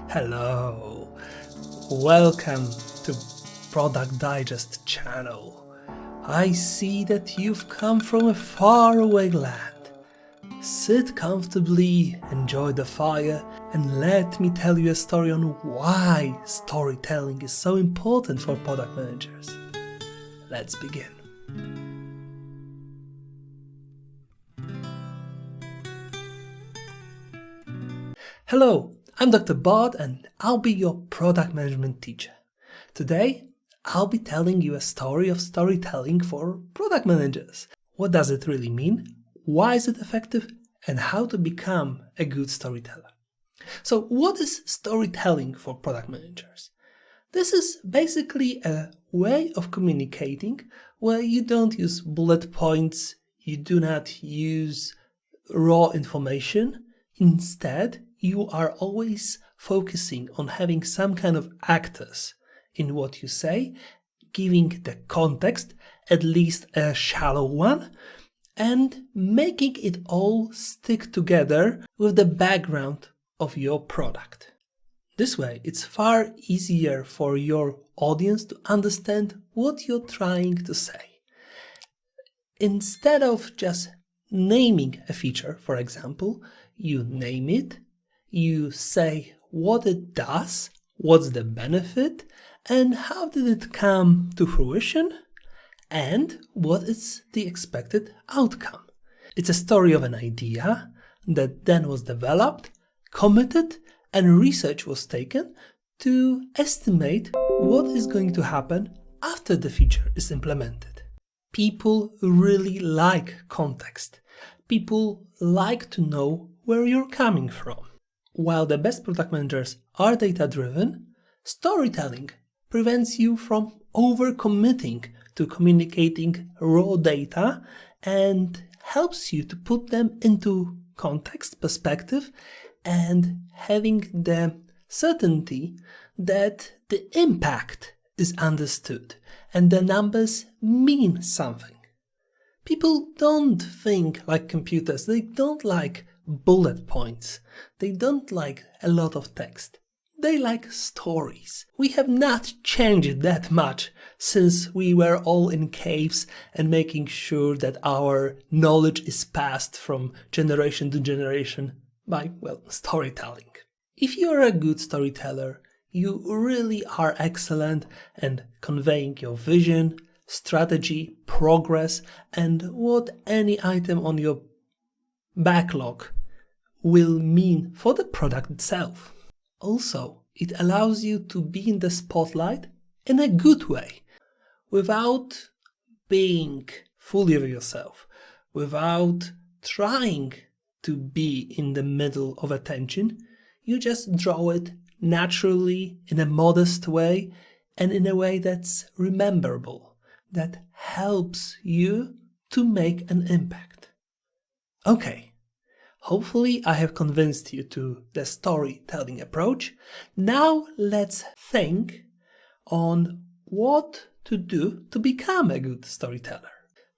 Hello, welcome to Product Digest channel. I see that you've come from a faraway land. Sit comfortably, enjoy the fire, and let me tell you a story on why storytelling is so important for product managers. Let's begin. Hello, I'm Dr. Bart and I'll be your product management teacher. Today, I'll be telling you a story of storytelling for product managers. What does it really mean? Why is it effective? And how to become a good storyteller. So, what is storytelling for product managers? This is basically a way of communicating where you don't use bullet points, you do not use raw information. Instead, you are always focusing on having some kind of actors in what you say, giving the context, at least a shallow one, and making it all stick together with the background of your product. This way, it's far easier for your audience to understand what you're trying to say. Instead of just naming a feature, for example, you name it, you say what it does, what's the benefit, and how did it come to fruition, and what is the expected outcome. It's a story of an idea that then was developed, committed, and research was taken to estimate what is going to happen after the feature is implemented. People really like context. People like to know where you're coming from. While the best product managers are data-driven, storytelling prevents you from overcommitting to communicating raw data and helps you to put them into context, perspective, and having the certainty that the impact is understood and the numbers mean something. People don't think like computers. They don't like bullet points. They don't like a lot of text. They like stories. We have not changed that much since we were all in caves and making sure that our knowledge is passed from generation to generation by, storytelling. If you are a good storyteller, you really are excellent at conveying your vision, strategy, progress, and what any item on your backlog will mean for the product itself. Also, it allows you to be in the spotlight in a good way, without being fully of yourself, without trying to be in the middle of attention. You just draw it naturally, in a modest way, and in a way that's rememberable, that helps you to make an impact. Okay. Hopefully I have convinced you to the storytelling approach. Now let's think on what to do to become a good storyteller.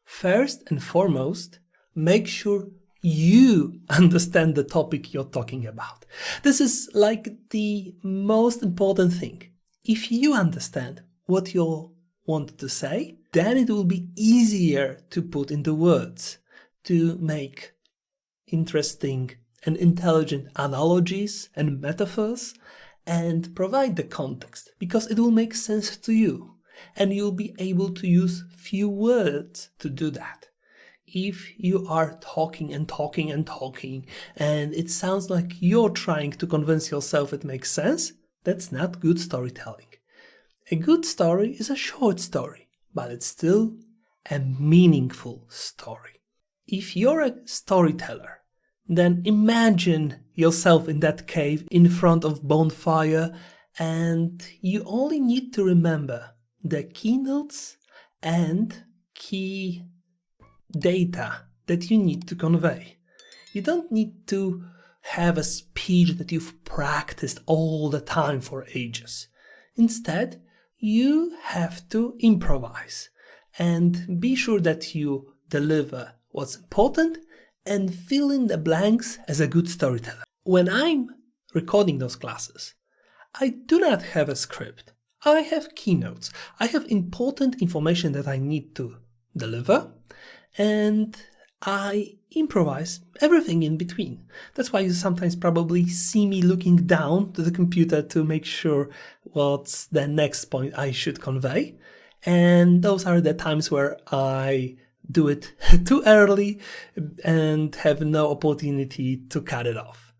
First and foremost, make sure you understand the topic you're talking about. This is like the most important thing. If you understand what you want to say, then it will be easier to put into words, to make interesting and intelligent analogies and metaphors and provide the context, because it will make sense to you and you'll be able to use few words to do that. If you are talking and talking and talking and it sounds like you're trying to convince yourself it makes sense, that's not good storytelling. A good story is a short story, but it's still a meaningful story. If you're a storyteller, then imagine yourself in that cave in front of bonfire, and you only need to remember the keynotes and key data that you need to convey. You don't need to have a speech that you've practiced all the time for ages. Instead, you have to improvise and be sure that you deliver what's important and fill in the blanks as a good storyteller. When I'm recording those classes, I do not have a script. I have keynotes. I have important information that I need to deliver, and I improvise everything in between. That's why you sometimes probably see me looking down to the computer to make sure what's the next point I should convey. And those are the times where I do it too early and have no opportunity to cut it off.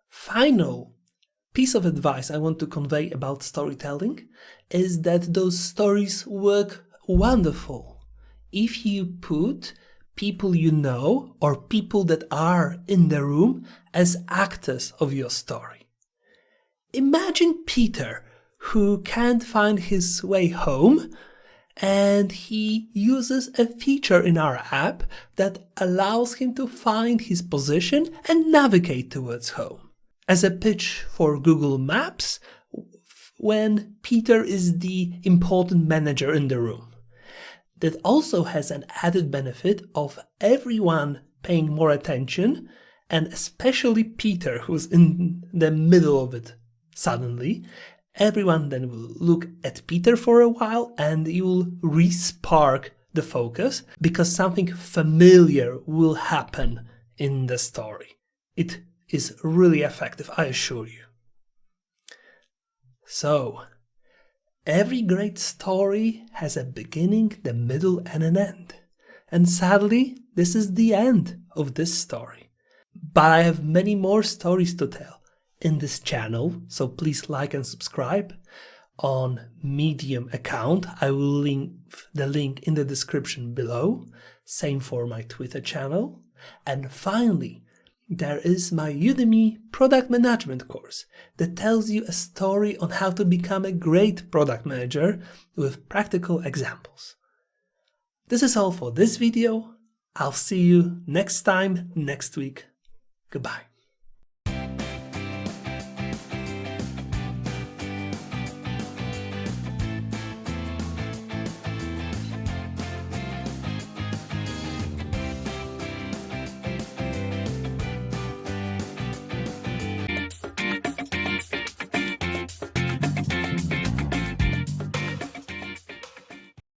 Final piece of advice I want to convey about storytelling is that those stories work wonderful if you put people you know or people that are in the room as actors of your story. Imagine Peter, who can't find his way home, and he uses a feature in our app that allows him to find his position and navigate towards home. As a pitch for Google Maps, when Peter is the important manager in the room. That also has an added benefit of everyone paying more attention, and especially Peter, who's in the middle of it suddenly. Everyone then will look at Peter for a while, and you will re-spark the focus because something familiar will happen in the story. It is really effective, I assure you. So, every great story has a beginning, the middle, and an end. And sadly, this is the end of this story. But I have many more stories to tell in this channel, so please like and subscribe. On Medium account, I will leave the link in the description below. Same for my Twitter channel. And finally, there is my Udemy product management course that tells you a story on how to become a great product manager with practical examples. This is all for this video. I'll see you next time, next week. Goodbye.